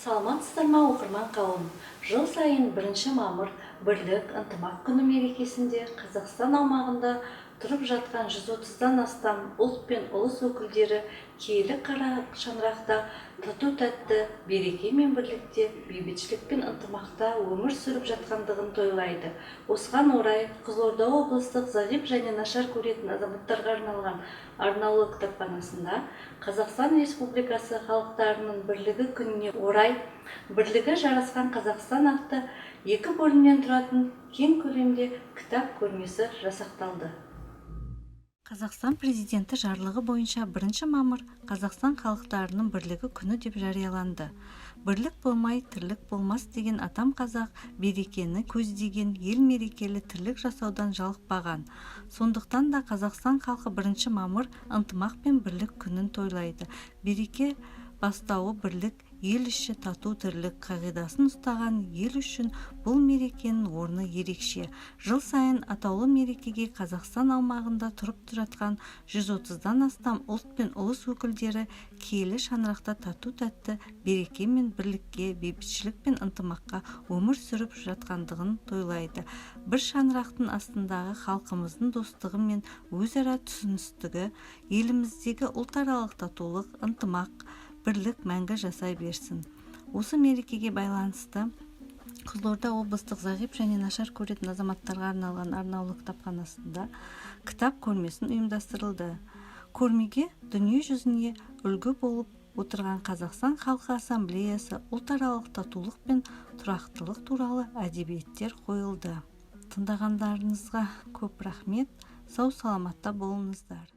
Саламатсыздар ма, оқырман қауым? Жыл сайын 1 мамыр бірлік ынтымақ күні мерекесінде Қазақстан аумағында тұрып жатқан 130-дан астам ұлт пен ұлыс өкілдері киелі қара шаңырақта тату-тәтті, береке мен бірлікте, бейбітшілік пен ынтымақта өмір сүріп жатқандығын тойлайды. Осыған орай Қызылорда облыстық зағип және нашар көретін азаматтарға арналған арнаулы кітапханасында Қазақстан Республикасы халықтарының бірлігі күніне орай «Бірлігі жарасқан Қазақстан» атты 2 бөлімнен тұратын кең көлемде кітап көрмесі жасақталды. Қазақстан президенті жарлығы бойынша 1 мамыр Қазақстан халықтарының бірлігі күні деп жарияланды. Бірлік болмай тірлік болмас деген атам қазақ берекені көздеген ел мерекелі тірлік жасаудан жалықпаған. Сондықтан да Қазақстан халқы 1 мамыр ынтымақ пен бірлік күнін тойлайды. Береке бастауы бірлік, ел іші тату тірлік қағидасын ұстаған ел үшін бұл мерекенің орны ерекше. Жыл сайын атаулы мерекеге Қазақстан аумағында тұрып жатқан 130-дан астам ұлт пен ұлыс өкілдері киелі шаңырақта тату-тәтті, береке мен бірлікке, бейбітшілік пен ынтымаққа өмір сүріп жатқандығын тойлайды. Бір шаңырақтың астындағы халқымыздың достығы мен өзара түсіністігі, еліміздегі ұлтаралық татулық, ынтымақ, бірлік мәңгі жасай берсін. Осы мерекеге байланысты Қызылорда облыстық зағип және нашар көретін азаматтарға арналған арнаулы кітапханасында кітап көрмесін ұйымдастырылды. Көрмеге дүние жүзіне үлгі болып отырған Қазақстан халқы ассамблеясы ұлтаралық татулық пен тұрақтылық туралы әдебиеттер қойылды. Тыңдағандарыңызға көп рахмет. Сау саламатта болыңыздар.